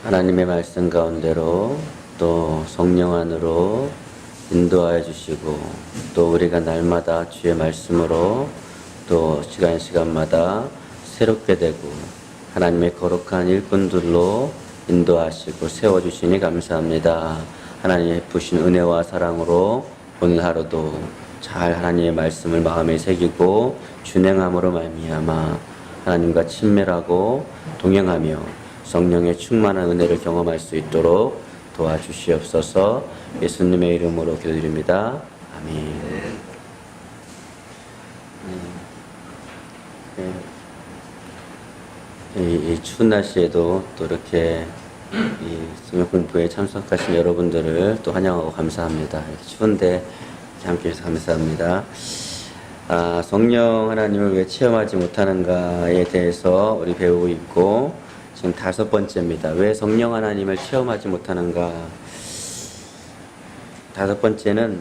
하나님의 말씀 가운데로 또 성령 안으로 인도하여 주시고 또 우리가 날마다 주의 말씀으로 또 시간마다 새롭게 되고 하나님의 거룩한 일꾼들로 인도하시고 세워주시니 감사합니다. 하나님의 부신 은혜와 사랑으로 오늘 하루도 잘 하나님의 말씀을 마음에 새기고 준행함으로 말미암아 하나님과 친밀하고 동행하며 성령의 충만한 은혜를 경험할 수 있도록 도와주시옵소서. 예수님의 이름으로 기도드립니다. 아멘. 이 추운 날씨에도 또 이렇게 이 성경 공부에 참석하신 여러분들을 또 환영하고 감사합니다. 추운데 함께 해주셔서 감사합니다. 성령 하나님을 왜 체험하지 못하는가에 대해서 우리 배우고 있고 지금 5번째입니다. 왜 성령 하나님을 체험하지 못하는가? 5번째는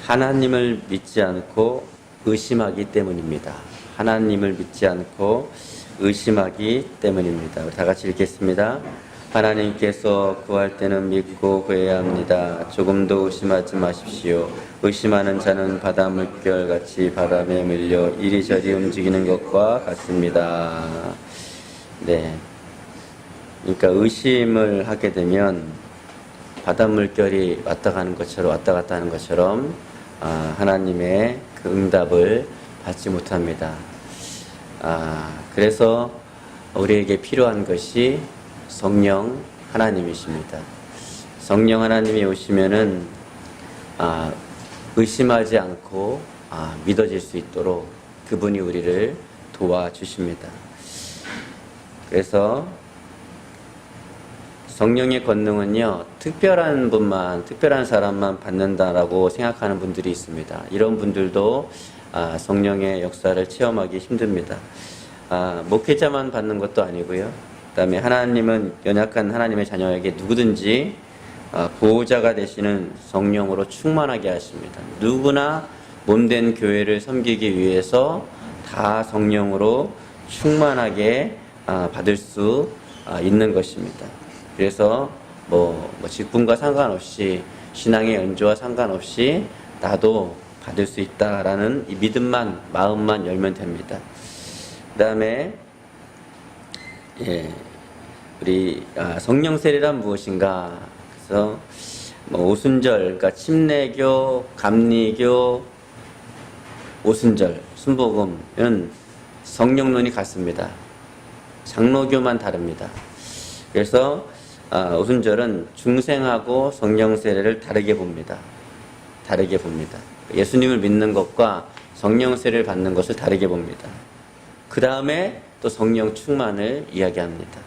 하나님을 믿지 않고 의심하기 때문입니다. 하나님을 믿지 않고 의심하기 때문입니다. 우리 다 같이 읽겠습니다. 하나님께서 구할 때는 믿고 구해야 합니다. 조금도 의심하지 마십시오. 의심하는 자는 바다 물결같이 바람에 밀려 이리저리 움직이는 것과 같습니다. 네. 그러니까 의심을 하게 되면 바다 물결이 왔다 갔다 하는 것처럼 하나님의 그 응답을 받지 못합니다. 그래서 우리에게 필요한 것이 성령 하나님이십니다. 성령 하나님이 오시면은 의심하지 않고 믿어질 수 있도록 그분이 우리를 도와주십니다. 그래서 성령의 권능은요, 특별한 사람만 받는다라고 생각하는 분들이 있습니다. 이런 분들도 성령의 역사를 체험하기 힘듭니다. 목회자만 받는 것도 아니고요. 그 다음에 하나님은 연약한 하나님의 자녀에게 누구든지 보호자가 되시는 성령으로 충만하게 하십니다. 누구나 몸된 교회를 섬기기 위해서 다 성령으로 충만하게 받을 수 있는 것입니다. 그래서 직분과 상관없이 신앙의 연조와 상관없이 나도 받을 수 있다라는 이 마음만 열면 됩니다. 그 다음에 우리 성령 세례란 무엇인가? 그래서 오순절, 그러니까 침례교, 감리교, 오순절, 순복음은 성령론이 같습니다. 장로교만 다릅니다. 그래서 오순절은 중생하고 성령 세례를 다르게 봅니다. 예수님을 믿는 것과 성령 세례를 받는 것을 다르게 봅니다. 그 다음에 또 성령 충만을 이야기합니다.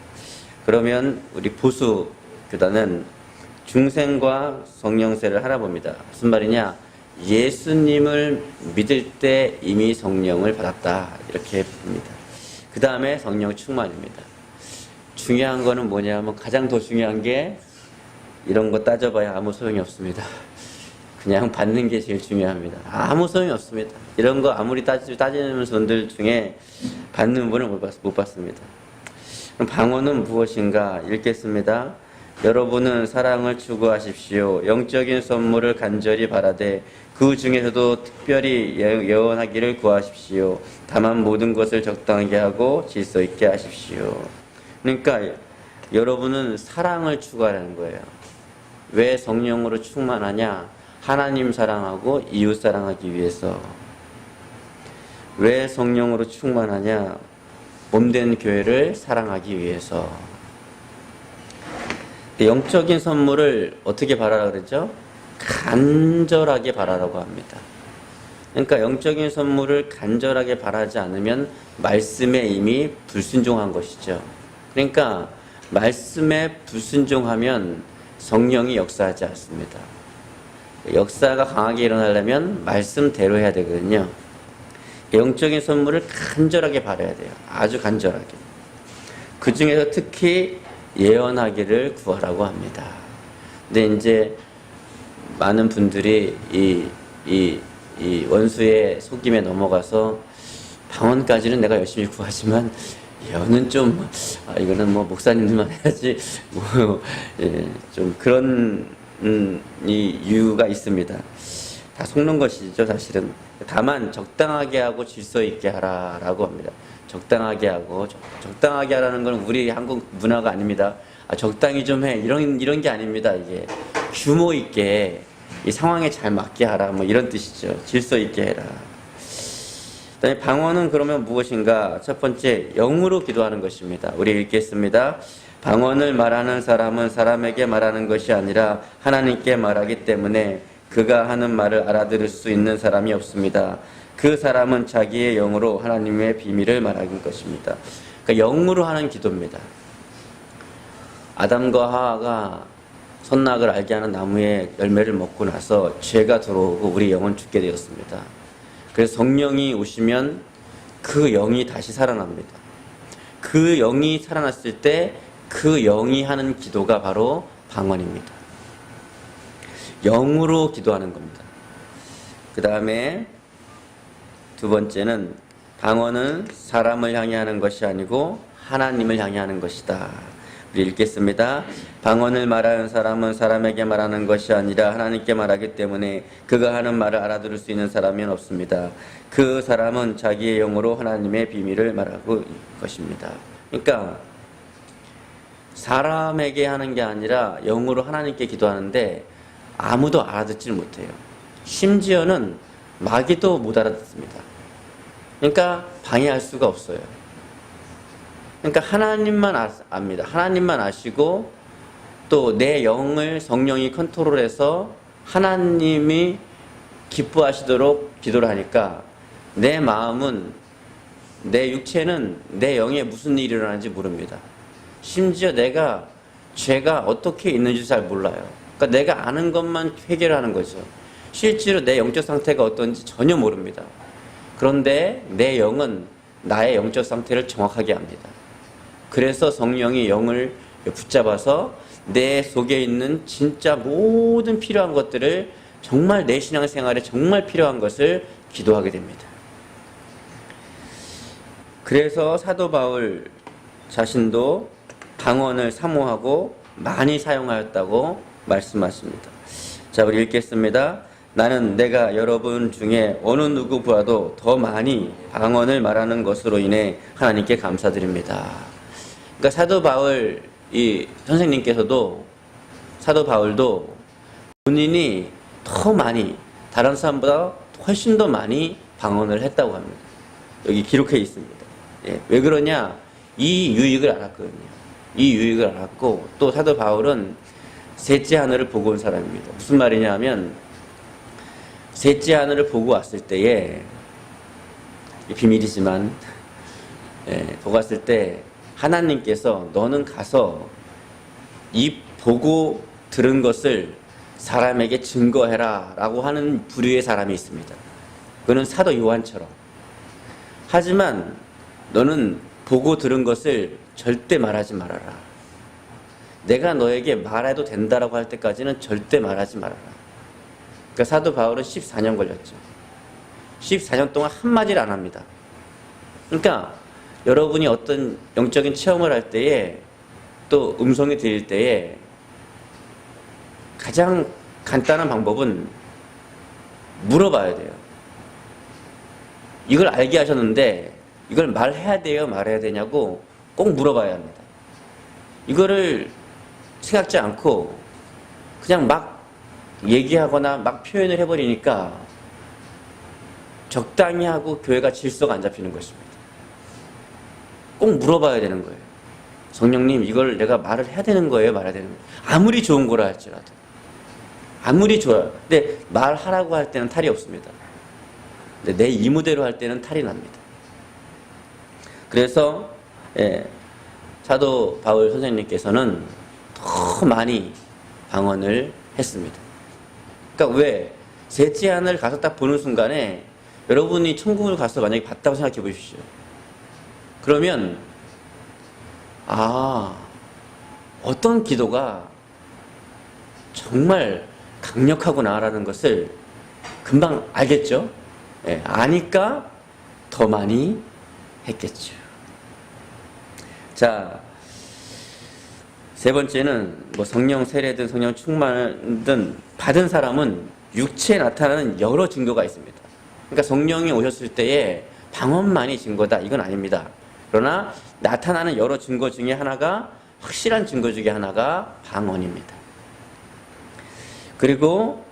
그러면 우리 보수 교단은 중생과 성령 세례를 하나 봅니다. 무슨 말이냐? 예수님을 믿을 때 이미 성령을 받았다, 이렇게 봅니다. 그 다음에 성령 충만입니다. 중요한 거는 뭐냐면 가장 더 중요한 게 이런 거 따져봐야 아무 소용이 없습니다. 그냥 받는 게 제일 중요합니다. 아무 소용이 없습니다. 이런 거 아무리 따지는 분들 중에 받는 분을 못 받습니다. 그럼 방언은 무엇인가? 읽겠습니다. 여러분은 사랑을 추구하십시오. 영적인 선물을 간절히 바라되 그 중에서도 특별히 예언하기를 구하십시오. 다만 모든 것을 적당하게 하고 질서 있게 하십시오. 그러니까 여러분은 사랑을 추구하라는 거예요. 왜 성령으로 충만하냐? 하나님 사랑하고 이웃 사랑하기 위해서. 왜 성령으로 충만하냐? 몸된 교회를 사랑하기 위해서. 영적인 선물을 어떻게 바라라 그러죠? 간절하게 바라라고 합니다. 그러니까 영적인 선물을 간절하게 바라지 않으면 말씀에 이미 불순종한 것이죠. 그러니까 말씀에 불순종하면 성령이 역사하지 않습니다. 역사가 강하게 일어나려면 말씀대로 해야 되거든요. 영적인 선물을 간절하게 바라야 돼요. 아주 간절하게. 그 중에서 특히 예언하기를 구하라고 합니다. 근데 이제 많은 분들이 이 원수의 속임에 넘어가서 방언까지는 내가 열심히 구하지만 예언은 좀, 이거는 뭐 목사님들만 해야지, 뭐, 예, 좀 그런, 이 이유가 있습니다. 다 속는 것이죠, 사실은. 다만, 적당하게 하고 질서 있게 하라라고 합니다. 적당하게 하고, 적당하게 하라는 건 우리 한국 문화가 아닙니다. 적당히 좀 해. 이런 게 아닙니다, 이게. 규모 있게, 이 상황에 잘 맞게 하라. 뭐 이런 뜻이죠. 질서 있게 해라. 그다음에 방언은 그러면 무엇인가? 첫 번째, 영으로 기도하는 것입니다. 우리 읽겠습니다. 방언을 말하는 사람은 사람에게 말하는 것이 아니라 하나님께 말하기 때문에 그가 하는 말을 알아들을 수 있는 사람이 없습니다. 그 사람은 자기의 영으로 하나님의 비밀을 말하는 것입니다. 그러니까 영으로 하는 기도입니다. 아담과 하와가 선악을 알게 하는 나무의 열매를 먹고 나서 죄가 들어오고 우리 영은 죽게 되었습니다. 그래서 성령이 오시면 그 영이 다시 살아납니다. 그 영이 살아났을 때 그 영이 하는 기도가 바로 방언입니다. 영으로 기도하는 겁니다. 그 다음에 두 번째는 방언은 사람을 향해 하는 것이 아니고 하나님을 향해 하는 것이다. 우리 읽겠습니다. 방언을 말하는 사람은 사람에게 말하는 것이 아니라 하나님께 말하기 때문에 그가 하는 말을 알아들을 수 있는 사람은 없습니다. 그 사람은 자기의 영으로 하나님의 비밀을 말하고 것입니다. 그러니까 사람에게 하는 게 아니라 영으로 하나님께 기도하는데 아무도 알아듣지를 못해요. 심지어는 마귀도 못 알아듣습니다. 그러니까 방해할 수가 없어요. 그러니까 하나님만 압니다. 하나님만 아시고 또 내 영을 성령이 컨트롤해서 하나님이 기뻐하시도록 기도를 하니까 내 마음은, 내 육체는 내 영에 무슨 일이 일어나는지 모릅니다. 심지어 내가 죄가 어떻게 있는지 잘 몰라요. 그러니까 내가 아는 것만 해결하는 거죠. 실제로 내 영적 상태가 어떤지 전혀 모릅니다. 그런데 내 영은 나의 영적 상태를 정확하게 압니다. 그래서 성령이 영을 붙잡아서 내 속에 있는 진짜 모든 필요한 것들을, 정말 내 신앙생활에 정말 필요한 것을 기도하게 됩니다. 그래서 사도 바울 자신도 방언을 사모하고 많이 사용하였다고 말씀하십니다. 자, 우리 읽겠습니다. 나는 내가 여러분 중에 어느 누구보다도 더 많이 방언을 말하는 것으로 인해 하나님께 감사드립니다. 그러니까 사도 바울, 이 선생님께서도, 사도 바울도 본인이 더 많이, 다른 사람보다 훨씬 더 많이 방언을 했다고 합니다. 여기 기록해 있습니다. 예, 왜 그러냐? 이 유익을 알았거든요. 이 유익을 알았고, 또 사도 바울은 셋째 하늘을 보고 온 사람입니다. 무슨 말이냐 하면, 셋째 하늘을 보고 왔을 때에, 비밀이지만, 예, 보고 왔을 때 하나님께서 너는 가서 이 보고 들은 것을 사람에게 증거해라 라고 하는 부류의 사람이 있습니다. 그는 사도 요한처럼. 하지만 너는 보고 들은 것을 절대 말하지 말아라. 내가 너에게 말해도 된다라고 할 때까지는 절대 말하지 말아라. 그러니까 사도 바울은 14년 걸렸죠. 14년 동안 한마디를 안 합니다. 그러니까 여러분이 어떤 영적인 체험을 할 때에, 또 음성이 들릴 때에 가장 간단한 방법은 물어봐야 돼요. 이걸 알게 하셨는데 이걸 말해야 돼요, 말해야 되냐고 꼭 물어봐야 합니다. 이거를 생각지 않고 그냥 막 얘기하거나 막 표현을 해버리니까 적당히 하고 교회가 질서가 안 잡히는 것입니다. 꼭 물어봐야 되는 거예요. 성령님, 이걸 내가 말을 해야 되는 거예요, 말해야 되는 거예요? 아무리 좋은 거라 할지라도. 아무리 좋아요. 근데 말하라고 할 때는 탈이 없습니다. 근데 내 이무대로 할 때는 탈이 납니다. 그래서 사도 바울 선생님께서는 더 많이 방언을 했습니다. 그러니까 왜? 셋째 하늘 가서 딱 보는 순간에 여러분이 천국을 가서 만약에 봤다고 생각해 보십시오. 그러면 어떤 기도가 정말 강력하구나라는 것을 금방 알겠죠? 예, 아니까 더 많이 했겠죠. 자, 세 번째는 뭐 성령 세례든 성령 충만든 받은 사람은 육체에 나타나는 여러 증거가 있습니다. 그러니까 성령이 오셨을 때에 방언만이 증거다, 이건 아닙니다. 그러나 나타나는 여러 증거 중에 하나가, 확실한 증거 중에 하나가 방언입니다. 그리고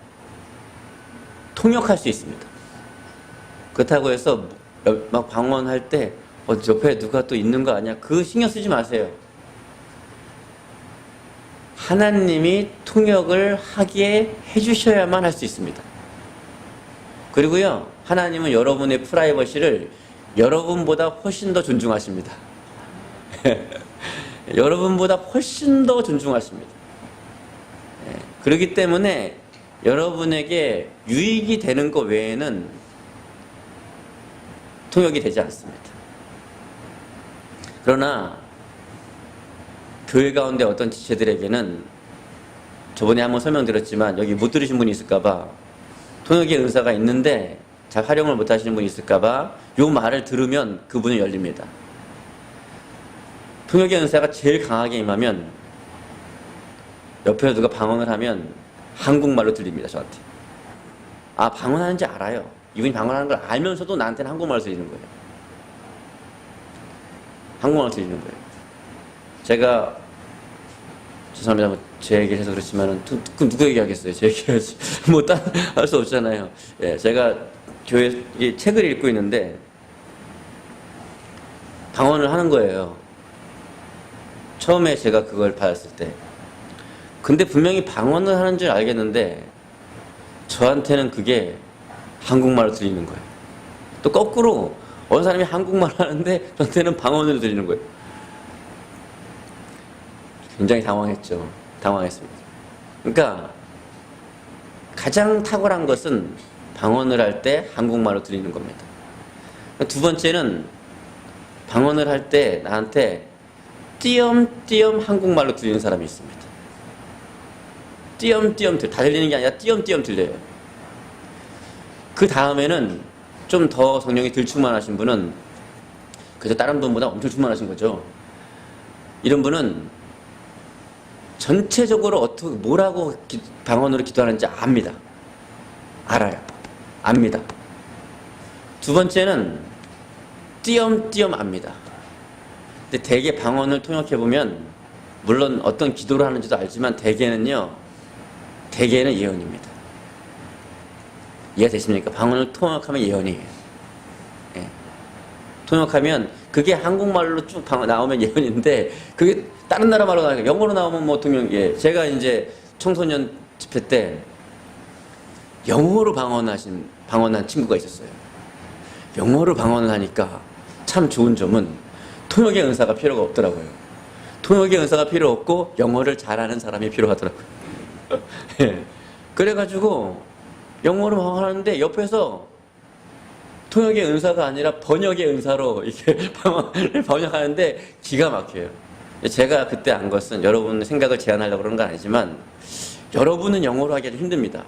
통역할 수 있습니다. 그렇다고 해서 막 방언할 때 옆에 누가 또 있는 거 아니야, 그 신경 쓰지 마세요. 하나님이 통역을 하게 해주셔야만 할 수 있습니다. 그리고요, 하나님은 여러분의 프라이버시를 여러분보다 훨씬 더 존중하십니다. 여러분보다 훨씬 더 존중하십니다. 그렇기 때문에 여러분에게 유익이 되는 것 외에는 통역이 되지 않습니다. 그러나 교회 가운데 어떤 지체들에게는, 저번에 한번 설명드렸지만 여기 못 들으신 분이 있을까봐, 통역의 은사가 있는데 잘 활용을 못 하시는 분이 있을까봐 요 말을 들으면 그분은 열립니다. 통역의 은사가 제일 강하게 임하면 옆에 누가 방언을 하면 한국말로 들립니다, 저한테. 아, 방언하는지 알아요. 이분이 방언하는 걸 알면서도 나한테는 한국말로 들리는 거예요. 한국말로 들리는 거예요. 제가, 죄송합니다. 제 얘기를 해서 그렇지만은, 누구 얘기하겠어요? 제 얘기하지. 뭐, 할 수 없잖아요. 예, 제가 교회 책을 읽고 있는데, 방언을 하는 거예요. 처음에 제가 그걸 받았을 때. 근데 분명히 방언을 하는 줄 알겠는데, 저한테는 그게 한국말로 들리는 거예요. 또 거꾸로, 어느 사람이 한국말 하는데, 저한테는 방언으로 들리는 거예요. 굉장히 당황했죠. 당황했습니다. 그러니까 가장 탁월한 것은 방언을 할 때 한국말로 들리는 겁니다. 두 번째는 방언을 할 때 나한테 띄엄띄엄 한국말로 들리는 사람이 있습니다. 띄엄띄엄 다 들리는 게 아니라 띄엄띄엄 들려요. 그 다음에는 좀 더 성령이 덜 충만하신 분은, 그래서 다른 분보다 엄청 충만하신 거죠. 이런 분은 전체적으로 어떻게, 뭐라고 방언으로 기도하는지 압니다. 알아요. 압니다. 두 번째는 띄엄띄엄 압니다. 근데 대개 방언을 통역해보면, 물론 어떤 기도를 하는지도 알지만 대개는 예언입니다. 이해되십니까? 방언을 통역하면 예언이에요. 예. 통역하면 그게 한국말로 쭉 나오면 예언인데, 그게 다른 나라 말로 나오니까, 영어로 나오면 뭐 통역, 제가 이제 청소년 집회 때 영어로 방언한 친구가 있었어요. 영어로 방언을 하니까 참 좋은 점은 통역의 은사가 필요가 없더라고요. 통역의 은사가 필요 없고 영어를 잘하는 사람이 필요하더라고요. 예. 그래가지고 영어로 방언하는데 옆에서 통역의 은사가 아니라 번역의 은사로 이렇게 방언을 번역하는데 기가 막혀요. 제가 그때 안 것은 여러분의 생각을 제한하려고 그러는 건 아니지만, 여러분은 영어로 하기가 힘듭니다.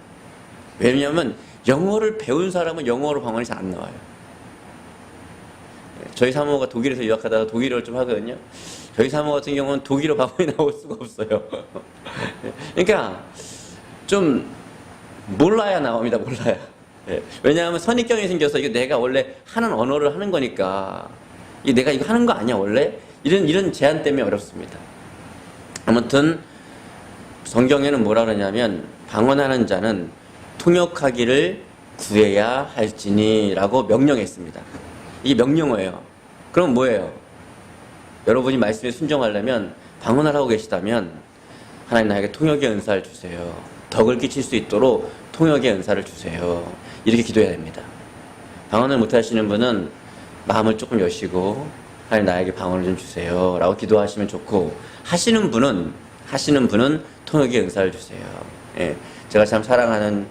왜냐하면 영어를 배운 사람은 영어로 방언이 잘 안 나와요. 저희 사모가 독일에서 유학하다가 독일어를 좀 하거든요. 저희 사모 같은 경우는 독일어 방언이 나올 수가 없어요. 그러니까 좀 몰라야 나옵니다. 몰라야. 왜냐하면 선입견이 생겨서, 이거 내가 원래 하는 언어를 하는 거니까, 이게 내가 이거 하는 거 아니야 원래? 이런 제한 때문에 어렵습니다. 아무튼 성경에는 뭐라 그러냐면, 방언하는 자는 통역하기를 구해야 할지니 라고 명령했습니다. 이게 명령어예요. 그럼 뭐예요? 여러분이 말씀에 순종하려면, 방언을 하고 계시다면 하나님 나에게 통역의 은사를 주세요. 덕을 끼칠 수 있도록 통역의 은사를 주세요. 이렇게 기도해야 됩니다. 방언을 못하시는 분은 마음을 조금 여시고, 하나님 나에게 방언을 좀 주세요 라고 기도하시면 좋고, 하시는 분은 통역의 은사를 주세요. 예, 제가 참 사랑하는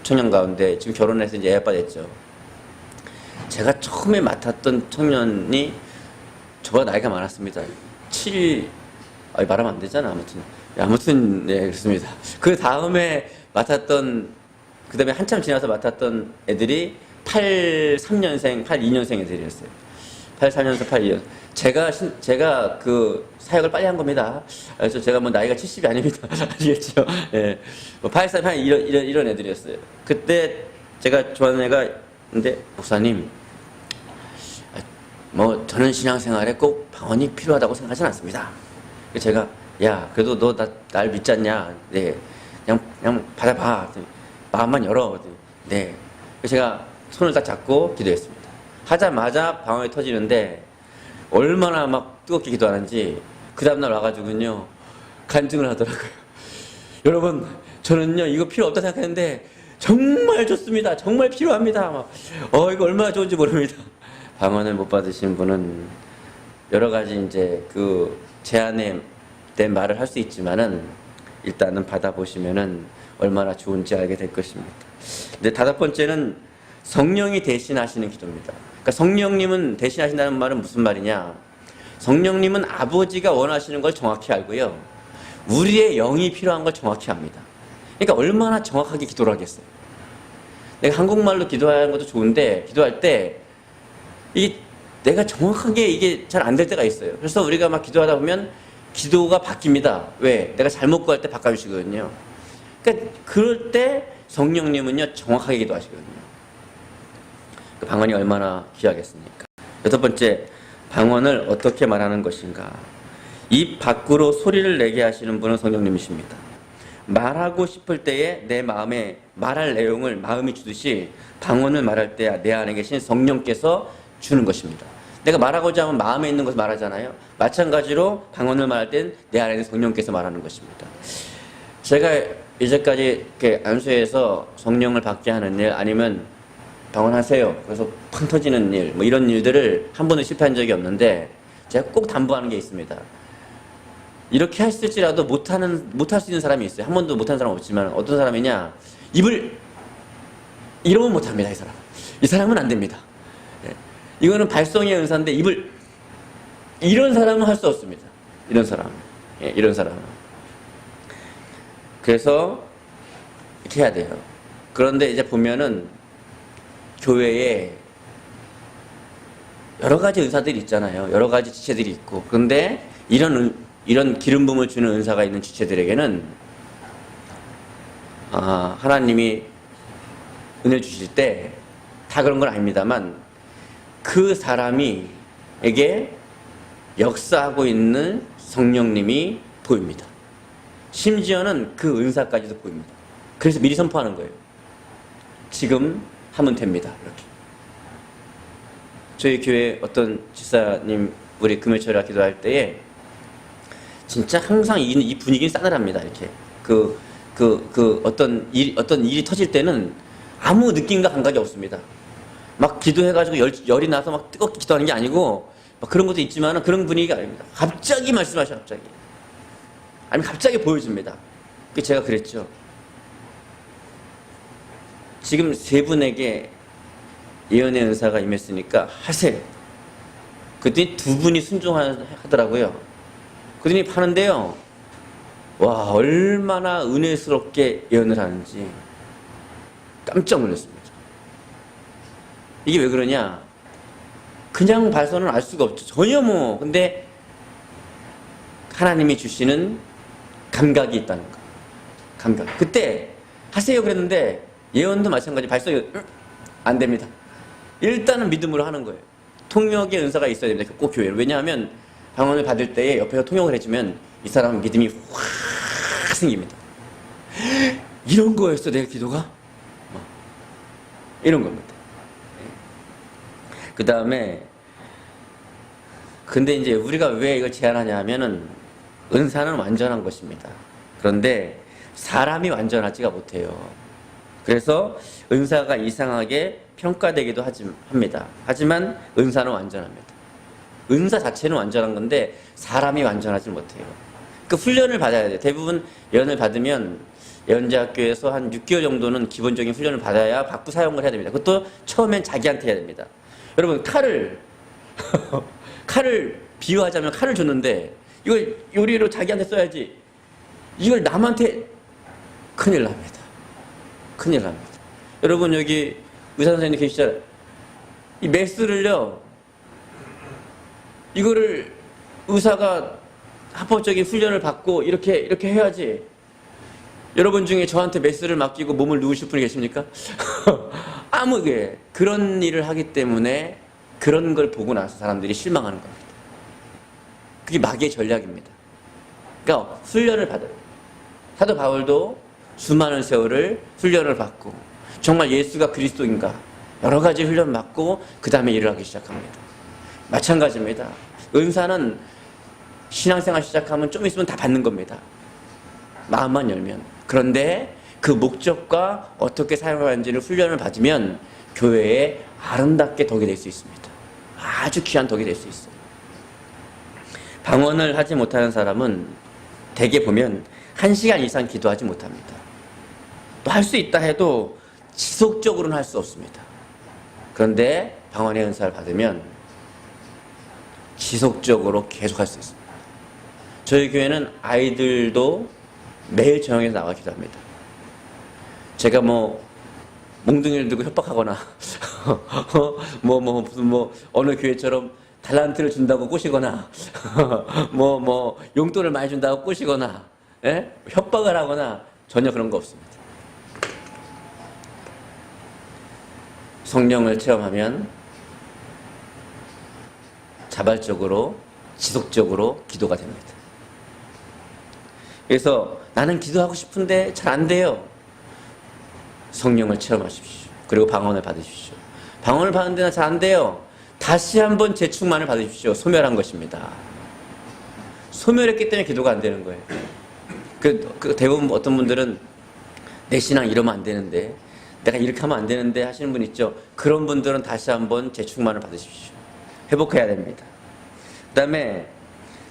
청년 가운데 지금 결혼해서 이제 애 아빠 됐죠. 제가 처음에 맡았던 청년이 저보다 나이가 많았습니다. 말하면 안 되잖아. 아무튼 네, 그렇습니다. 그 다음에 그 다음에 한참 지나서 맡았던 애들이 83년생, 82년생 애들이었어요. 84년서 82년. 제가 그 사역을 빨리 한 겁니다. 그래서 제가 뭐 나이가 70이 아닙니다. 아시겠죠? 예. 뭐 84, 82 이런 애들이었어요. 그때 제가 좋아하는 애가 근데 목사님, 뭐 저는 신앙생활에 꼭 방언이 필요하다고 생각하진 않습니다. 그래서 제가 야 그래도 너 날 믿지 않냐? 네. 그냥 받아봐. 마음만 열어. 네. 그래서 제가 손을 딱 잡고 기도했습니다. 하자마자 방언이 터지는데 얼마나 막 뜨겁게 기도하는지 그 다음날 와가지고요 간증을 하더라고요. 여러분 저는요 이거 필요 없다 생각했는데 정말 좋습니다. 정말 필요합니다. 막, 이거 얼마나 좋은지 모릅니다. 방언을 못 받으신 분은 여러 가지 이제 그 제한된 말을 할 수 있지만은 일단은 받아보시면은 얼마나 좋은지 알게 될 것입니다. 근데 다섯 번째는 성령이 대신하시는 기도입니다. 그러니까 성령님은 대신하신다는 말은 무슨 말이냐? 성령님은 아버지가 원하시는 걸 정확히 알고요. 우리의 영이 필요한 걸 정확히 압니다. 그러니까 얼마나 정확하게 기도를 하겠어요. 내가 한국말로 기도하는 것도 좋은데 기도할 때 이게 내가 정확하게 이게 잘 안 될 때가 있어요. 그래서 우리가 막 기도하다 보면 기도가 바뀝니다. 왜? 내가 잘못 구할 때 바꿔주시거든요. 그러니까 그럴 때 성령님은요 정확하게 기도하시거든요. 그 방언이 얼마나 귀하겠습니까? 여섯 번째, 방언을 어떻게 말하는 것인가? 입 밖으로 소리를 내게 하시는 분은 성령님이십니다. 말하고 싶을 때에 내 마음에 말할 내용을 마음이 주듯이 방언을 말할 때 내 안에 계신 성령께서 주는 것입니다. 내가 말하고자 하면 마음에 있는 것을 말하잖아요. 마찬가지로 방언을 말할 땐 내 안에 있는 성령께서 말하는 것입니다. 제가 이제까지 이렇게 안수에서 성령을 받게 하는 일 아니면 방언하세요. 그래서 팡 터지는 일, 뭐 이런 일들을 한 번도 실패한 적이 없는데 제가 꼭 당부하는 게 있습니다. 이렇게 했을지라도 못할 수 있는 사람이 있어요. 한 번도 못한 사람 없지만 어떤 사람이냐? 입을 이러면 못합니다. 이 사람은 안 됩니다. 네. 이거는 발성의 은사인데 입을 이런 사람은 할 수 없습니다. 이런 사람, 이런 사람은. 그래서 이렇게 해야 돼요. 그런데 이제 보면은 교회에 여러 가지 은사들이 있잖아요. 여러 가지 지체들이 있고. 그런데 이런 기름 부음을 주는 은사가 있는 지체들에게는 하나님이 은혜 주실 때 다 그런 건 아닙니다만 그 사람에게 역사하고 있는 성령님이 보입니다. 심지어는 그 은사까지도 보입니다. 그래서 미리 선포하는 거예요. 지금 하면 됩니다. 이렇게. 저희 교회 어떤 집사님 우리 금요철야 기도할 때에 진짜 항상 이 분위기는 싸늘합니다. 이렇게 어떤 일이 터질 때는 아무 느낌과 감각이 없습니다. 막 기도해가지고 열이 나서 막 뜨겁게 기도하는 게 아니고 막 그런 것도 있지만 그런 분위기가 아닙니다. 갑자기 말씀하셔. 갑자기. 아니면 갑자기 보여줍니다. 제가 그랬죠. 지금 세 분에게 예언의 은사가 임했으니까 하세요. 그랬더니 두 분이 순종하더라고요. 그랬더니 하는데요. 와, 얼마나 은혜스럽게 예언을 하는지 깜짝 놀랐습니다. 이게 왜 그러냐? 그냥 봐서는 알 수가 없죠. 전혀 뭐. 근데 하나님이 주시는 감각이 있다는 거. 감각. 그때 하세요 그랬는데 예언도 마찬가지 발성이 안 됩니다. 일단은 믿음으로 하는 거예요. 통역의 은사가 있어야 됩니다. 꼭 교회로. 왜냐하면 방언을 받을 때에 옆에서 통역을 해주면 이 사람은 믿음이 확 생깁니다. 이런 거였어 내 기도가? 이런 겁니다. 그 다음에 근데 이제 우리가 왜 이걸 제안하냐 하면은 은사는 완전한 것입니다. 그런데 사람이 완전하지가 못해요. 그래서 은사가 이상하게 평가되기도 합니다. 하지만 은사는 완전합니다. 은사 자체는 완전한 건데 사람이 완전하지 못해요. 그 훈련을 받아야 돼요. 대부분 예언을 받으면 예언자학교에서 한 6개월 정도는 기본적인 훈련을 받아야 받고 사용을 해야 됩니다. 그것도 처음엔 자기한테 해야 됩니다. 여러분 칼을 비유하자면 칼을 줬는데 이걸 요리로 자기한테 써야지 이걸 남한테 큰일 납니다. 큰일 납니다. 여러분 여기 의사 선생님 계시잖아요. 이 메스를요 이거를 의사가 합법적인 훈련을 받고 이렇게 해야지. 여러분 중에 저한테 메스를 맡기고 몸을 누우실 분이 계십니까? 아무게 그런 일을 하기 때문에 그런 걸 보고 나서 사람들이 실망하는 겁니다. 그게 마귀의 전략입니다. 그러니까 훈련을 받아요. 사도 바울도 수많은 세월을 훈련을 받고 정말 예수가 그리스도인가 여러 가지 훈련 받고 그 다음에 일을 하기 시작합니다. 마찬가지입니다. 은사는 신앙생활 시작하면 좀 있으면 다 받는 겁니다. 마음만 열면. 그런데 그 목적과 어떻게 사용하는지를 훈련을 받으면 교회에 아름답게 덕이 될 수 있습니다. 아주 귀한 덕이 될 수 있어요. 방언을 하지 못하는 사람은 대개 보면 1시간 이상 기도하지 못합니다. 또 할 수 있다 해도 지속적으로는 할 수 없습니다. 그런데 방언의 은사를 받으면 지속적으로 계속 할 수 있습니다. 저희 교회는 아이들도 매일 저녁에 나와 기도합니다. 제가 몽둥이를 들고 협박하거나 무슨 어느 교회처럼 달란트를 준다고 꼬시거나 용돈을 많이 준다고 꼬시거나 협박을 하거나 전혀 그런 거 없습니다. 성령을 체험하면 자발적으로 지속적으로 기도가 됩니다. 그래서 나는 기도하고 싶은데 잘 안 돼요. 성령을 체험하십시오. 그리고 방언을 받으십시오. 방언을 받는데 잘 안 돼요. 다시 한번 재충만을 받으십시오. 소멸한 것입니다. 소멸했기 때문에 기도가 안 되는 거예요. 대부분 어떤 분들은 내 신앙 이러면 안 되는데 내가 이렇게 하면 안 되는데 하시는 분 있죠. 그런 분들은 다시 한번 재충만을 받으십시오. 회복해야 됩니다. 그 다음에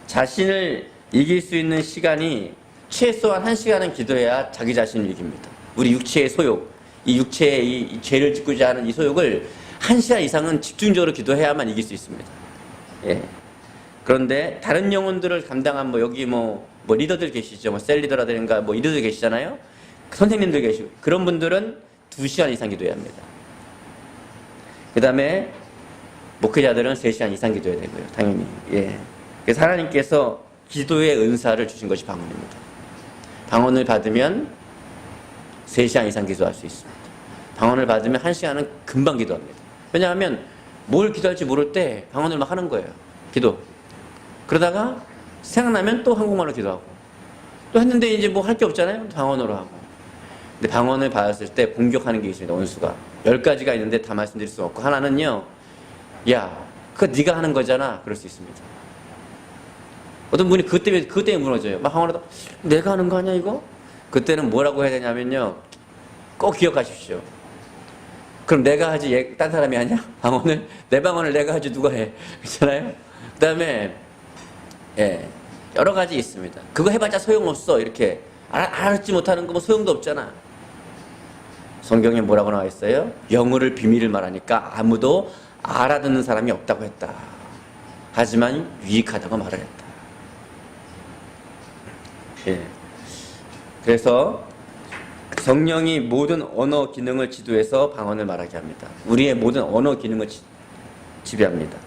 자신을 이길 수 있는 시간이 최소한 1시간은 기도해야 자기 자신을 이깁니다. 우리 육체의 소욕, 이 육체의 이 죄를 짓고자 하는 이 소욕을 1시간 이상은 집중적으로 기도해야만 이길 수 있습니다. 예. 그런데 다른 영혼들을 감당한 여기 리더들 계시죠. 셀 리더라든가 리더들 계시잖아요. 선생님들 계시고 그런 분들은 2시간 이상 기도해야 합니다. 그 다음에 목회자들은 3시간 이상 기도해야 되고요. 당연히. 예. 그래서 하나님께서 기도의 은사를 주신 것이 방언입니다. 방언을 받으면 3시간 이상 기도할 수 있습니다. 방언을 받으면 1시간은 금방 기도합니다. 왜냐하면 뭘 기도할지 모를 때 방언을 막 하는 거예요. 기도. 그러다가 생각나면 또 한국말로 기도하고 또 했는데 이제 할 게 없잖아요. 방언으로 하고. 근데 방언을 받았을 때 공격하는 게 있습니다. 원수가 10가지가 있는데 다 말씀드릴 수 없고 하나는요. 야, 그거 네가 하는 거잖아. 그럴 수 있습니다. 어떤 분이 그것 때문에 무너져요. 막 방언하다 내가 하는 거 아니야 이거? 그때는 뭐라고 해야 되냐면요. 꼭 기억하십시오. 그럼 내가 하지 딴 사람이 하냐? 방언을? 내 방언을 내가 하지 누가 해? 그렇잖아요? 그 다음에 여러 가지 있습니다. 그거 해봤자 소용없어. 이렇게 알았지 못하는 거 소용도 없잖아. 성경에 뭐라고 나와 있어요? 영어를 비밀을 말하니까 아무도 알아듣는 사람이 없다고 했다. 하지만 유익하다고 말을 했다. 예. 그래서 성령이 모든 언어 기능을 지도해서 방언을 말하게 합니다. 우리의 모든 언어 기능을 지배합니다.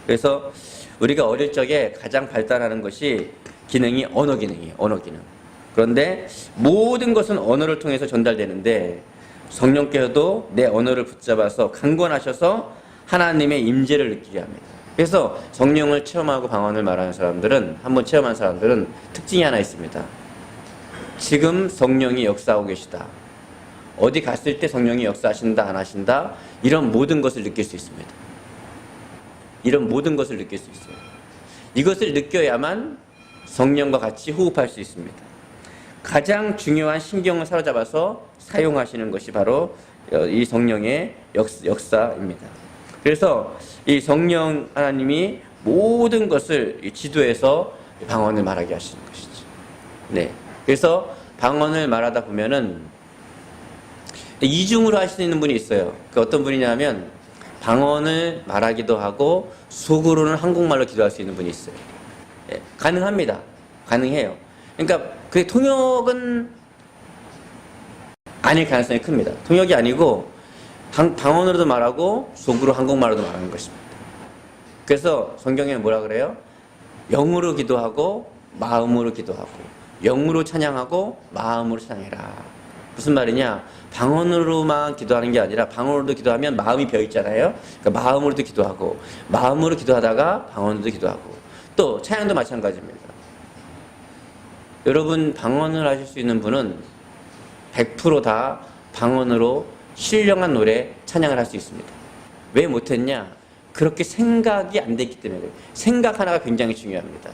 그래서 우리가 어릴 적에 가장 발달하는 것이 기능이 언어 기능이에요. 언어 기능. 그런데 모든 것은 언어를 통해서 전달되는데 성령께서도 내 언어를 붙잡아서 강권하셔서 하나님의 임재를 느끼게 합니다. 그래서 성령을 체험하고 방언을 말하는 사람들은 한번 체험한 사람들은 특징이 하나 있습니다. 지금 성령이 역사하고 계시다. 어디 갔을 때 성령이 역사하신다 안 하신다 이런 모든 것을 느낄 수 있습니다. 이런 모든 것을 느낄 수 있어요. 이것을 느껴야만 성령과 같이 호흡할 수 있습니다. 가장 중요한 신경을 사로잡아서 사용하시는 것이 바로 이 성령의 역사입니다. 그래서 이 성령 하나님이 모든 것을 지도해서 방언을 말하게 하시는 것이죠. 네. 그래서 방언을 말하다 보면은 이중으로 할 수 있는 분이 있어요. 그 어떤 분이냐면 방언을 말하기도 하고 속으로는 한국말로 기도할 수 있는 분이 있어요. 예, 가능합니다. 가능해요. 그러니까 그 통역은 아닐 가능성이 큽니다. 통역이 아니고 방언으로도 말하고 속으로 한국말로도 말하는 것입니다. 그래서 성경에 뭐라 그래요? 영으로 기도하고 마음으로 기도하고 영으로 찬양하고 마음으로 찬양해라. 무슨 말이냐? 방언으로만 기도하는 게 아니라 방언으로도 기도하면 마음이 비어 있잖아요. 그러니까 마음으로도 기도하고 마음으로 기도하다가 방언으로도 기도하고 또 찬양도 마찬가지입니다. 여러분 방언을 하실 수 있는 분은 100%다 방언으로 신령한 노래 찬양을 할 수 있습니다. 왜 못했냐? 그렇게 생각이 안 됐기 때문에 그래요. 생각 하나가 굉장히 중요합니다.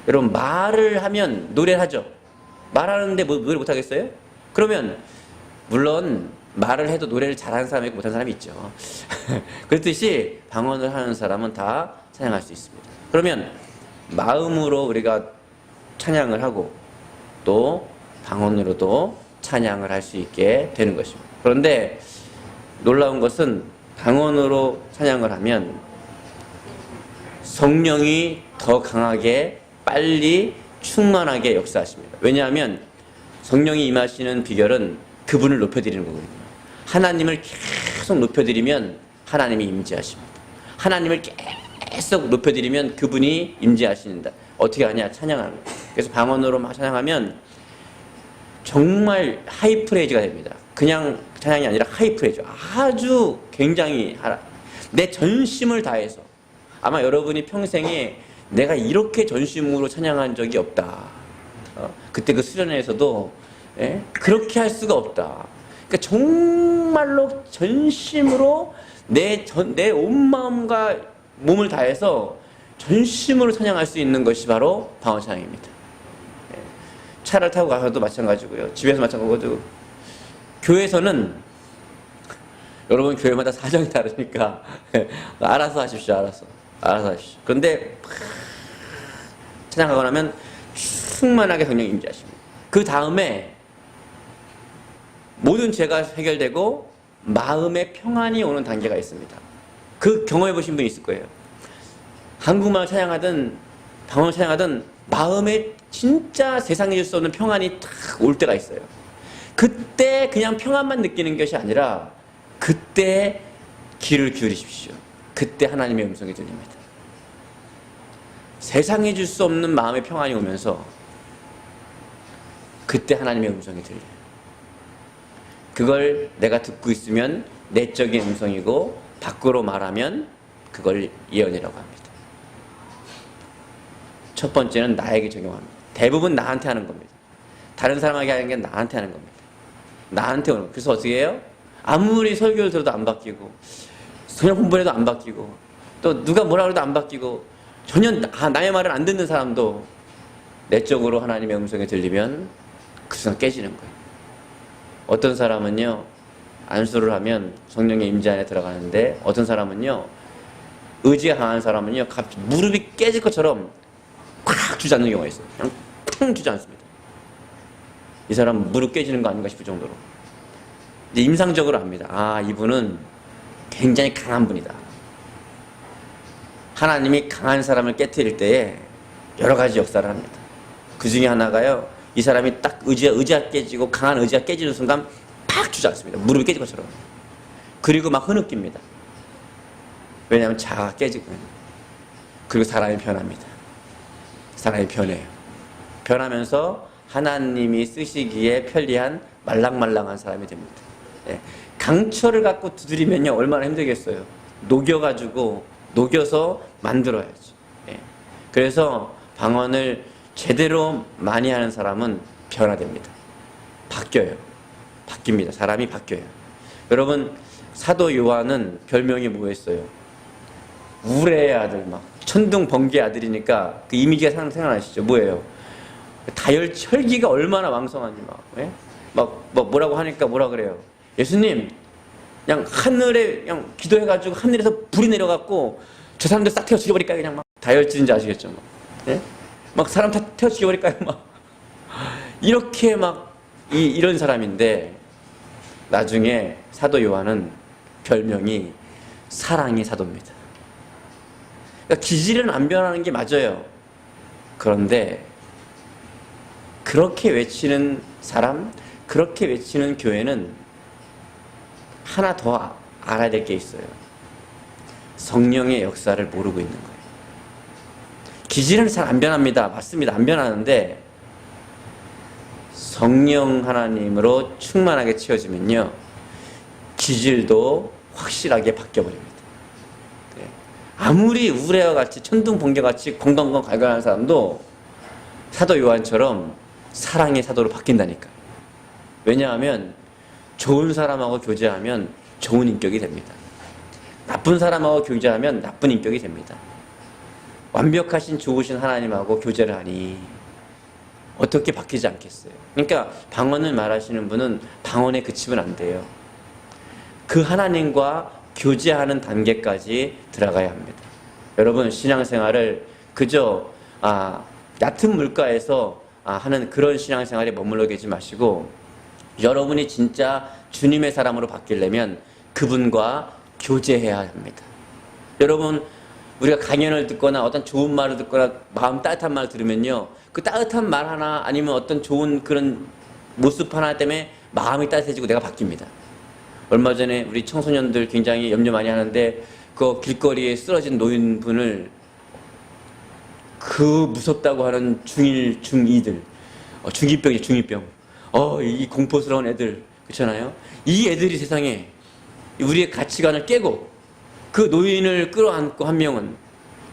여러분 말을 하면 노래를 하죠. 말하는데 뭐 노래 못하겠어요? 그러면 물론 말을 해도 노래를 잘하는 사람이 있고 못하는 사람이 있죠. 그렇듯이 방언을 하는 사람은 다 찬양할 수 있습니다. 그러면 마음으로 우리가 찬양을 하고 또 방언으로도 찬양을 할 수 있게 되는 것입니다. 그런데 놀라운 것은 방언으로 찬양을 하면 성령이 더 강하게 빨리 충만하게 역사하십니다. 왜냐하면 성령이 임하시는 비결은 그분을 높여드리는 거거든요. 하나님을 계속 높여드리면 하나님이 임재하십니다. 하나님을 계속 높여드리면 그분이 임재하신다. 어떻게 하냐? 찬양하는 거예요. 그래서 방언으로 막 찬양하면 정말 하이프레이즈가 됩니다. 그냥 찬양이 아니라 하이프레이즈. 아주 굉장히 내 전심을 다해서. 아마 여러분이 평생에 내가 이렇게 전심으로 찬양한 적이 없다. 그때 그 수련회에서도 그렇게 할 수가 없다. 그러니까 정말로 전심으로 내 온 마음과 몸을 다해서 전심으로 찬양할 수 있는 것이 바로 방언 찬양입니다. 차를 타고 가서도 마찬가지고요. 집에서 마찬가지고. 교회에서는 여러분 교회마다 사정이 다르니까 알아서 하십시오. 알아서 하십시오. 그런데 찬양하고 나면 충만하게 성령이 임재하십니다. 그 다음에 모든 죄가 해결되고 마음의 평안이 오는 단계가 있습니다. 그 경험해 보신 분이 있을 거예요. 한국말 찬양하든 방언 찬양하든 마음에 진짜 세상에 줄 수 없는 평안이 탁 올 때가 있어요. 그때 그냥 평안만 느끼는 것이 아니라 그때 귀를 기울이십시오. 그때 하나님의 음성이 들립니다. 세상에 줄 수 없는 마음의 평안이 오면서 그때 하나님의 음성이 들려요. 그걸 내가 듣고 있으면 내적인 음성이고 밖으로 말하면 그걸 예언이라고 합니다. 첫 번째는 나에게 적용합니다. 대부분 나한테 하는 겁니다. 다른 사람에게 하는 게 나한테 하는 겁니다. 나한테 오는. 그래서 어떻게 해요? 아무리 설교를 들어도 안 바뀌고 성경 공부를 해도 안 바뀌고 또 누가 뭐라 그래도 안 바뀌고 전혀 나의 말을 안 듣는 사람도 내적으로 하나님의 음성이 들리면 그 순간 깨지는 거예요. 어떤 사람은요 안수를 하면 성령의 임재 안에 들어가는데 어떤 사람은요 의지가 강한 사람은요 갑자기 무릎이 깨질 것처럼 꽉 주저앉는 경우가 있어요. 그냥 탕 주저앉습니다. 이 사람 무릎 깨지는 거 아닌가 싶을 정도로. 이제 임상적으로 압니다. 아, 이분은 굉장히 강한 분이다. 하나님이 강한 사람을 깨트릴 때에 여러 가지 역사를 합니다. 그 중에 하나가요, 이 사람이 딱 의지가 깨지고 강한 의지가 깨지는 순간 팍 주저앉습니다. 무릎이 깨질 것처럼. 그리고 막 흐느낍니다. 왜냐하면 자아가 깨지거든요. 그리고 사람이 변합니다. 사람이 변해요. 변하면서 하나님이 쓰시기에 편리한 말랑말랑한 사람이 됩니다. 예. 강철을 갖고 두드리면요 얼마나 힘들겠어요. 녹여서 만들어야죠. 예. 그래서 방언을 제대로 많이 하는 사람은 변화됩니다. 바뀌어요. 바뀝니다. 사람이 바뀌어요. 여러분 사도 요한은 별명이 뭐였어요? 우레의 아들, 막 천둥 번개의 아들이니까 그 이미지가 생각나시죠? 뭐예요? 다혈 혈기가 얼마나 왕성한지 막 뭐라고 하니까 뭐라 그래요? 예수님 그냥 하늘에 그냥 기도해가지고 하늘에서 불이 내려갖고 저 사람들 싹 태워 죽여버릴까요? 그냥 막 다혈질인지 아시겠죠? 막, 예? 막 사람 다 태워 죽여버릴까요? 막 이렇게 막 이런 사람인데 나중에 사도 요한은 별명이 사랑의 사도입니다. 그러니까 기질은 안 변하는 게 맞아요. 그런데 그렇게 외치는 사람, 그렇게 외치는 교회는 하나 더 알아야 될 게 있어요. 성령의 역사를 모르고 있는 거예요. 기질은 잘 안 변합니다. 맞습니다. 안 변하는데 성령 하나님으로 충만하게 채워지면요, 기질도 확실하게 바뀌어버립니다. 네. 아무리 우레와 같이 천둥번개같이 건강건 갈갈하는 사람도 사도 요한처럼 사랑의 사도로 바뀐다니까. 왜냐하면 좋은 사람하고 교제하면 좋은 인격이 됩니다. 나쁜 사람하고 교제하면 나쁜 인격이 됩니다. 완벽하신 좋으신 하나님하고 교제를 하니 어떻게 바뀌지 않겠어요? 그러니까 방언을 말하시는 분은 방언에 그치면 안 돼요. 그 하나님과 교제하는 단계까지 들어가야 합니다. 여러분, 신앙생활을 그저 얕은 물가에서 하는 그런 신앙생활에 머물러 계지 마시고, 여러분이 진짜 주님의 사람으로 바뀌려면 그분과 교제해야 합니다. 여러분, 우리가 강연을 듣거나 어떤 좋은 말을 듣거나 마음 따뜻한 말을 들으면요, 그 따뜻한 말 하나 아니면 어떤 좋은 그런 모습 하나 때문에 마음이 따뜻해지고 내가 바뀝니다. 얼마 전에 우리 청소년들 굉장히 염려 많이 하는데, 그 길거리에 쓰러진 노인분을 그 무섭다고 하는 중1, 중2들, 중2병이죠, 중2병. 이 공포스러운 애들, 그렇잖아요? 이 애들이 세상에 우리의 가치관을 깨고 그 노인을 끌어안고 한 명은,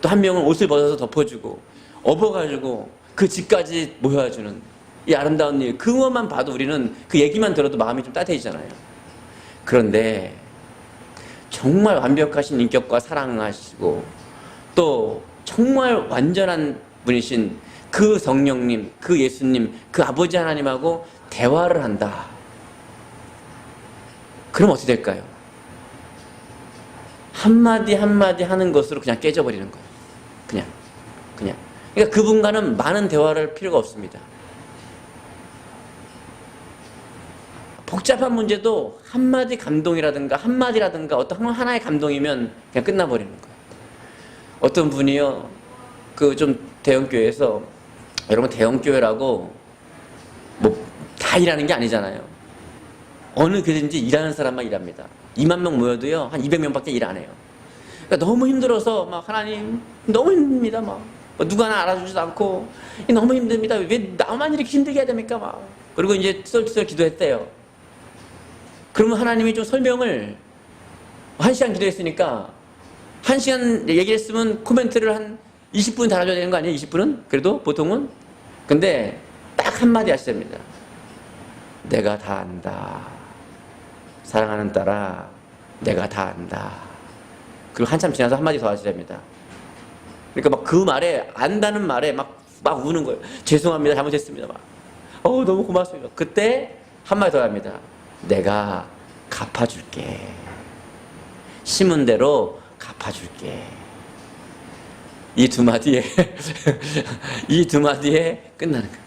또 한 명은 옷을 벗어서 덮어주고 업어가지고 그 집까지 모여주는 이 아름다운 일, 그것만 봐도 우리는, 그 얘기만 들어도 마음이 좀 따뜻해지잖아요. 그런데 정말 완벽하신 인격과 사랑하시고 또 정말 완전한 분이신 그 성령님, 그 예수님, 그 아버지 하나님하고 대화를 한다. 그럼 어떻게 될까요? 한마디 한마디 하는 것으로 그냥 깨져버리는 거예요. 그냥. 그러니까 그분과는 많은 대화를 할 필요가 없습니다. 복잡한 문제도 한마디 감동이라든가 한마디라든가 어떤 하나의 감동이면 그냥 끝나버리는 거예요. 어떤 분이요, 그 좀 대형교회에서, 여러분 대형교회라고 뭐 다 일하는 게 아니잖아요. 어느 교회든지 일하는 사람만 일합니다. 2만 명 모여도요 한 200명밖에 일 안 해요. 그러니까 너무 힘들어서 막, 하나님 너무 힘듭니다, 막 누가 나 알아주지도 않고 너무 힘듭니다. 왜 나만 이렇게 힘들게 해야 됩니까, 막. 그리고 이제 투덜투덜 기도했대요. 그러면 하나님이 좀 설명을, 1시간 기도했으니까 1시간 얘기했으면 코멘트를 한 20분 달아줘야 되는 거 아니에요? 20분은? 그래도 보통은? 근데 딱 한마디 하시답니다. 내가 다 안다. 사랑하는 딸아, 내가 다 안다. 그리고 한참 지나서 한마디 더 하시답니다. 그러니까 막 그 말에, 안다는 말에 막 우는 거예요. 죄송합니다, 잘못했습니다, 막. 너무 고맙습니다. 그때 한마디 더 합니다. 내가 갚아줄게. 심은 대로 갚아줄게. 이 두 마디에 이 두 마디에 끝나는 겁니다.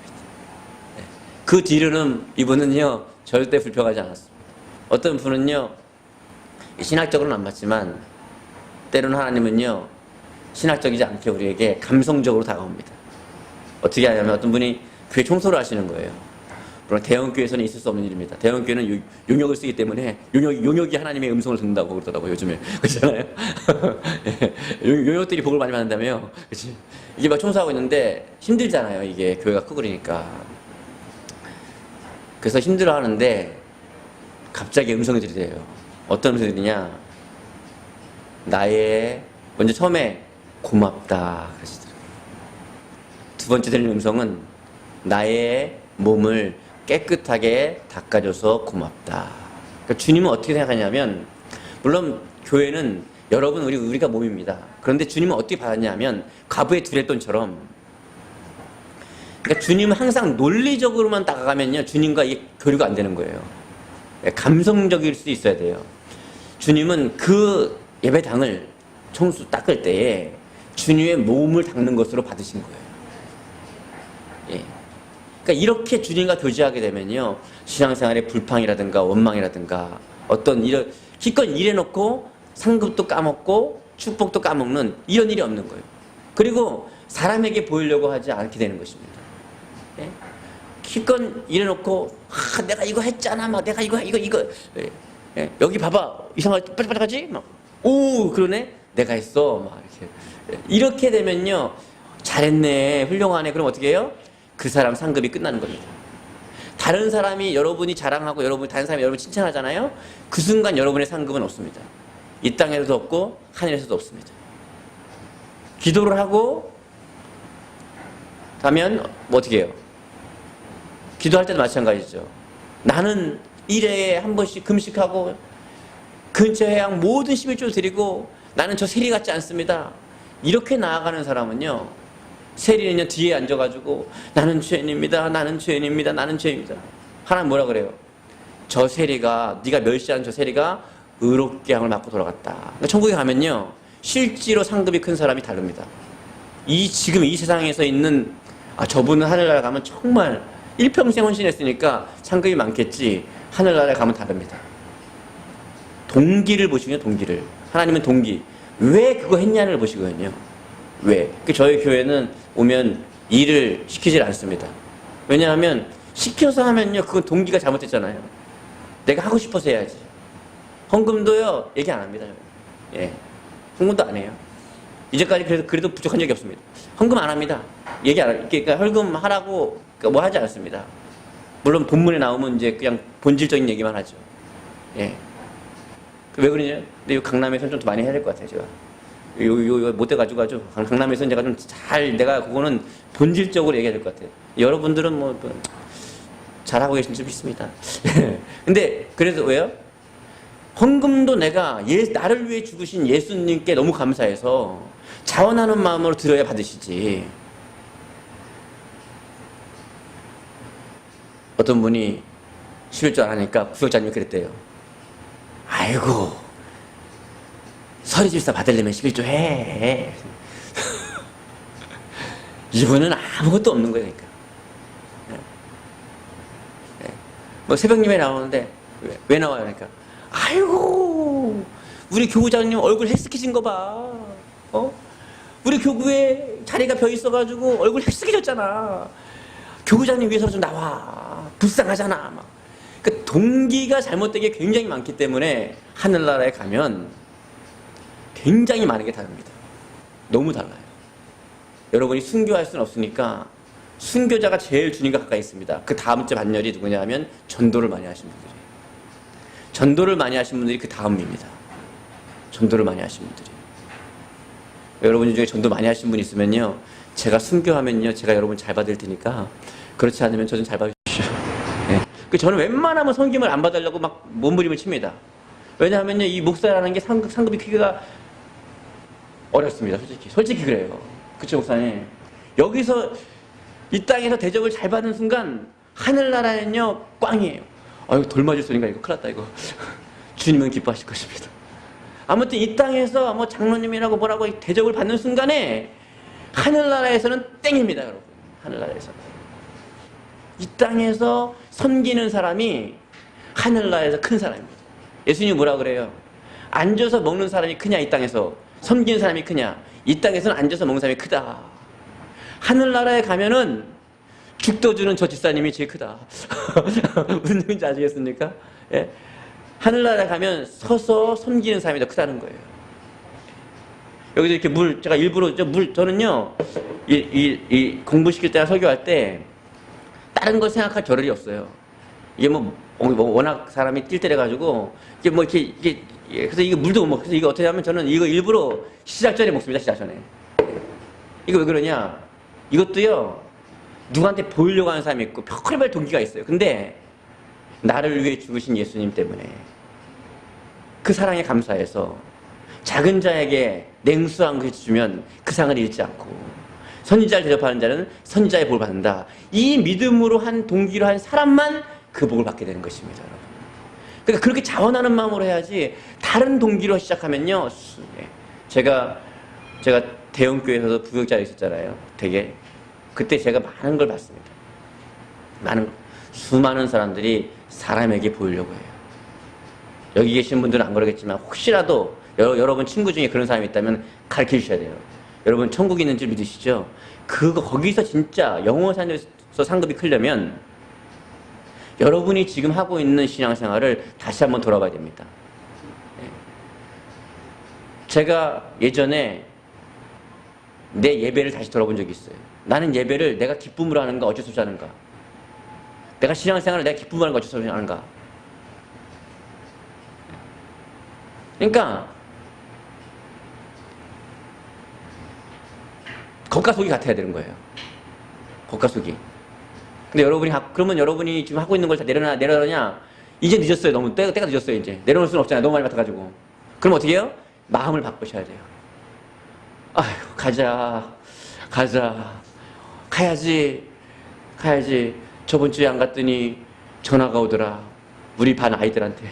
그 뒤로는 이분은요 절대 불평하지 않았습니다. 어떤 분은요, 신학적으로는 안 맞지만 때로는 하나님은요 신학적이지 않게 우리에게 감성적으로 다가옵니다. 어떻게 하냐면, 어떤 분이 교회 청소를 하시는 거예요. 물론 대형교회에서는 있을 수 없는 일입니다. 대형교회는 용역을 쓰기 때문에 용역이 하나님의 음성을 듣는다고 그러더라고요, 요즘에. 그렇잖아요? 용역들이 복을 많이 받는다며요. 그치? 이게 막 청소하고 있는데 힘들잖아요, 이게 교회가 크고 그러니까. 그래서 힘들어 하는데 갑자기 음성이 들리대요. 어떤 음성이 들리냐? 먼저 처음에 고맙다 그러시더라고요. 두 번째 들리는 음성은 나의 몸을 깨끗하게 닦아줘서 고맙다. 그러니까 주님은 어떻게 생각하냐면, 물론 교회는 여러분 우리가 몸입니다. 그런데 주님은 어떻게 받았냐면 과부의 두레돈처럼, 그러니까 주님은 항상 논리적으로만 다가가면요 주님과 이게 교류가 안 되는 거예요. 감성적일 수 있어야 돼요. 주님은 그 예배당을 닦을 때에 주님의 몸을 닦는 것으로 받으신 거예요. 예. 그러니까 이렇게 주님과 교제하게 되면요 신앙생활의 불평이라든가 원망이라든가 어떤 이런 기껏 일해놓고 상급도 까먹고 축복도 까먹는 이런 일이 없는 거예요. 그리고 사람에게 보이려고 하지 않게 되는 것입니다. 예? 기껏 일해놓고 내가 이거 했잖아, 막 내가 이거 예. 예. 여기 봐봐, 이상하게 빨리빨리 가지, 막 오 그러네. 내가 했어. 막 이렇게 되면요. 잘했네. 훌륭하네. 그럼 어떻게 해요? 그 사람 상급이 끝나는 겁니다. 다른 사람이 여러분이 자랑하고 다른 사람이 여러분 칭찬하잖아요. 그 순간 여러분의 상급은 없습니다. 이 땅에서도 없고 하늘에서도 없습니다. 기도를 하고 하면 뭐 어떻게 해요? 기도할 때도 마찬가지죠. 나는 1회에 한 번씩 금식하고 근처 해양 모든 11조 드리고 나는 저 세리 같지 않습니다. 이렇게 나아가는 사람은요, 세리는요 뒤에 앉아가지고 나는 죄인입니다. 나는 죄인입니다. 나는 죄인입니다. 하나님 뭐라 그래요? 저 세리가, 네가 멸시한 저 세리가 의롭게 양을 맞고 돌아갔다. 그러니까 천국에 가면요 실제로 상급이 큰 사람이 다릅니다. 지금 이 세상에서 있는 저분은 하늘나라 가면 정말 일평생 헌신했으니까 상급이 많겠지. 하늘나라에 가면 다릅니다. 동기를 보시거든요. 동기를. 하나님은 동기. 왜 그거 했냐를 보시거든요. 왜? 저희 교회는 오면 일을 시키질 않습니다. 왜냐하면 시켜서 하면요 그건 동기가 잘못됐잖아요. 내가 하고 싶어서 해야지. 헌금도요 얘기 안 합니다. 예, 헌금도 안 해요. 이제까지 그래도 부족한 적이 없습니다. 헌금 안 합니다. 얘기 안 해요. 그러니까 헌금 하라고 뭐 하지 않습니다. 물론 본문에 나오면 이제 그냥 본질적인 얘기만 하죠. 예. 왜 그러냐? 근데 이 강남에서는 좀 더 많이 해야 될 것 같아요, 제가. 요 못돼가지고 아주 강남에서는 제가 좀 내가 그거는 본질적으로 얘기해야 될 것 같아요. 여러분들은 뭐 잘하고 계신 줄 믿습니다. 근데 그래서 왜요? 헌금도 내가 나를 위해 죽으신 예수님께 너무 감사해서 자원하는 마음으로 드려야 받으시지. 어떤 분이 11조 안 하니까 구역자님이 그랬대요. 아이고 서리질사 받으려면 11조 해. 이분은 아무것도 없는 거예요. 그러니까. 뭐 새벽님에 나오는데 왜 나와요? 그러니까 아이고 우리 교구장님 얼굴 헬스케진 거 봐. 우리 교구에 자리가 벼 있어가지고 얼굴 헬스케졌잖아. 교구장님 위해서 좀 나와. 불쌍하잖아. 막. 그 동기가 잘못된 게 굉장히 많기 때문에 하늘나라에 가면 굉장히 많은 게 다릅니다. 너무 달라요. 여러분이 순교할 수는 없으니까 순교자가 제일 주님과 가까이 있습니다. 그 다음째 반열이 누구냐 하면 전도를 많이 하신 분들이. 전도를 많이 하신 분들이 그 다음입니다. 전도를 많이 하신 분들이. 여러분 중에 전도 많이 하신 분 있으면요, 제가 순교하면요 제가 여러분 잘 받을 테니까 그렇지 않으면 저 좀 잘 봐주십시오. 네. 저는 웬만하면 성김을 안 받으려고 막 몸부림을 칩니다. 왜냐하면요 이 목사라는 게 상급이 크기가 어렵습니다. 솔직히 그래요. 그쵸 목사님? 여기서 이 땅에서 대접을 잘 받는 순간 하늘나라는요 꽝이에요. 아이고 돌 맞을 소리인가 이거 큰일 났다 이거. 주님은 기뻐하실 것입니다. 아무튼 이 땅에서 뭐 장로님이라고 뭐라고 대접을 받는 순간에 하늘나라에서는 땡입니다 여러분. 하늘나라에서는 이 땅에서 섬기는 사람이 하늘나라에서 큰 사람입니다. 예수님이 뭐라 그래요? 앉아서 먹는 사람이 크냐 이 땅에서 섬기는 사람이 크냐? 이 땅에서는 앉아서 먹는 사람이 크다. 하늘나라에 가면은 죽도 주는 저 집사님이 제일 크다. 무슨 얘기인지 아시겠습니까? 예? 하늘나라에 가면 서서 섬기는 사람이 더 크다는 거예요. 여기서 이렇게 제가 일부러 저는요 이 공부시킬 때나 설교할 때 다른 걸 생각할 겨를이 없어요. 이게 뭐 워낙 사람이 띨띨해가지고 이게 뭐 이게 그래서 이거 물도 못 먹고 그래서 이거 어떻게 하면 저는 이거 일부러 시작 전에 먹습니다. 시작 전에. 이거 왜 그러냐? 이것도요 누구한테 보이려고 하는 사람이 있고 별의별 동기가 있어요. 근데 나를 위해 죽으신 예수님 때문에 그 사랑에 감사해서 작은 자에게 냉수한 것을 주면 그 상을 잃지 않고 선지자를 대접하는 자는 선지자의 복을 받는다. 이 믿음으로 한 동기로 한 사람만 그 복을 받게 되는 것입니다. 여러분. 그러니까 그렇게 자원하는 마음으로 해야지 다른 동기로 시작하면요. 제가 대형교회에서도 부역자가 있었잖아요. 되게 그때 제가 많은 걸 봤습니다. 수많은 사람들이 사람에게 보이려고 해요. 여기 계신 분들은 안 그러겠지만 혹시라도 여러분 친구 중에 그런 사람이 있다면 가르쳐 주셔야 돼요. 여러분 천국이 있는 줄 믿으시죠? 거기서 진짜 영원산에서 상급이 크려면 여러분이 지금 하고 있는 신앙생활을 다시 한번 돌아봐야 됩니다. 제가 예전에 내 예배를 다시 돌아본 적이 있어요. 나는 예배를 내가 기쁨으로 하는가 어쩔 수 없이 하는가, 내가 신앙생활을 내가 기쁨으로 하는가 어쩔 수 없이 하는가. 그러니까 겉가속이 같아야 되는 거예요. 겉가속이. 근데 여러분이 그러면 여러분이 지금 하고 있는 걸 다 내려놓냐? 이제 늦었어요. 너무 때가 늦었어요. 이제 내려놓을 수는 없잖아요. 너무 많이 맡아가지고. 그럼 어떻게 해요? 마음을 바꾸셔야 돼요. 아휴, 가야지. 저번 주에 안 갔더니 전화가 오더라. 우리 반 아이들한테.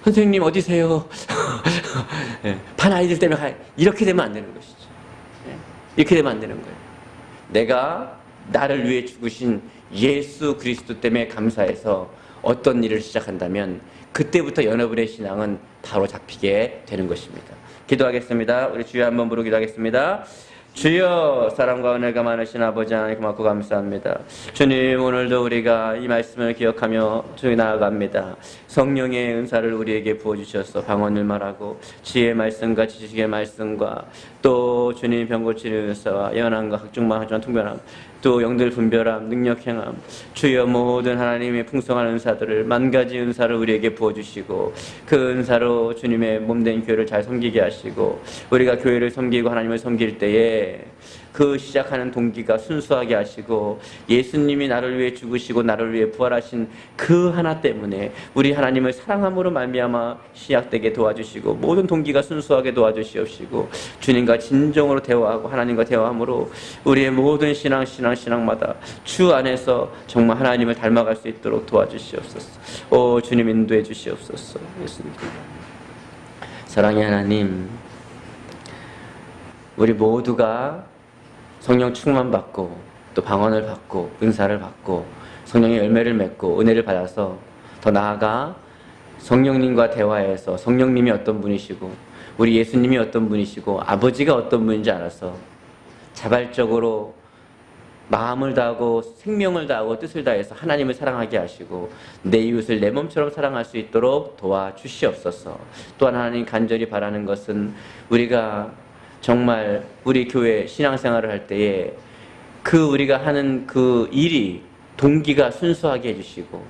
선생님 어디세요? 네, 반 아이들 때문에 이렇게 되면 안 되는 것이죠. 네, 이렇게 되면 안 되는 거예요. 내가 나를 위해 죽으신 예수 그리스도 때문에 감사해서 어떤 일을 시작한다면 그때부터 여러분의 신앙은 바로 잡히게 되는 것입니다. 기도하겠습니다. 우리 주여 한번 부르고 기도하겠습니다. 주여, 사랑과 은혜가 많으신 아버지 하나님 고맙고 감사합니다. 주님, 오늘도 우리가 이 말씀을 기억하며 주님 나아갑니다. 성령의 은사를 우리에게 부어주셔서 방언을 말하고 지혜의 말씀과 지식의 말씀과 또 주님 병 고치는 은사와 예언함과 각종만 하지만 통변함, 또 영들 분별함, 능력 행함, 주여 모든 하나님의 풍성한 은사들을, 만 가지 은사를 우리에게 부어주시고 그 은사로 주님의 몸된 교회를 잘 섬기게 하시고 우리가 교회를 섬기고 하나님을 섬길 때에 그 시작하는 동기가 순수하게 하시고 예수님이 나를 위해 죽으시고 나를 위해 부활하신 그 하나 때문에 우리 하나님을 사랑함으로 말미암아 시작되게 도와주시고 모든 동기가 순수하게 도와주시옵시고 주님과 진정으로 대화하고 하나님과 대화함으로 우리의 모든 신앙마다 주 안에서 정말 하나님을 닮아갈 수 있도록 도와주시옵소서. 오 주님, 인도해 주시옵소서. 예수님. 사랑의 하나님, 우리 모두가 성령 충만 받고 또 방언을 받고 은사를 받고 성령의 열매를 맺고 은혜를 받아서 더 나아가 성령님과 대화해서 성령님이 어떤 분이시고 우리 예수님이 어떤 분이시고 아버지가 어떤 분인지 알아서 자발적으로 마음을 다하고 생명을 다하고 뜻을 다해서 하나님을 사랑하게 하시고 내 이웃을 내 몸처럼 사랑할 수 있도록 도와주시옵소서. 또한 하나님, 간절히 바라는 것은 우리가 정말 우리 교회 신앙생활을 할 때에 그 우리가 하는 그 일이 동기가 순수하게 해주시고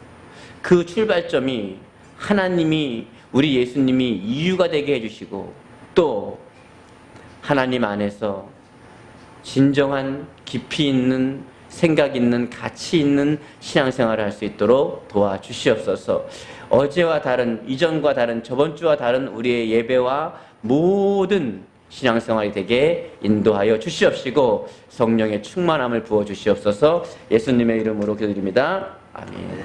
그 출발점이 하나님이, 우리 예수님이 이유가 되게 해주시고 또 하나님 안에서 진정한 깊이 있는 생각 있는 가치 있는 신앙생활을 할 수 있도록 도와주시옵소서. 어제와 다른, 이전과 다른, 저번 주와 다른 우리의 예배와 모든 신앙생활이 되게 인도하여 주시옵시고 성령의 충만함을 부어주시옵소서. 예수님의 이름으로 기도드립니다. 아멘.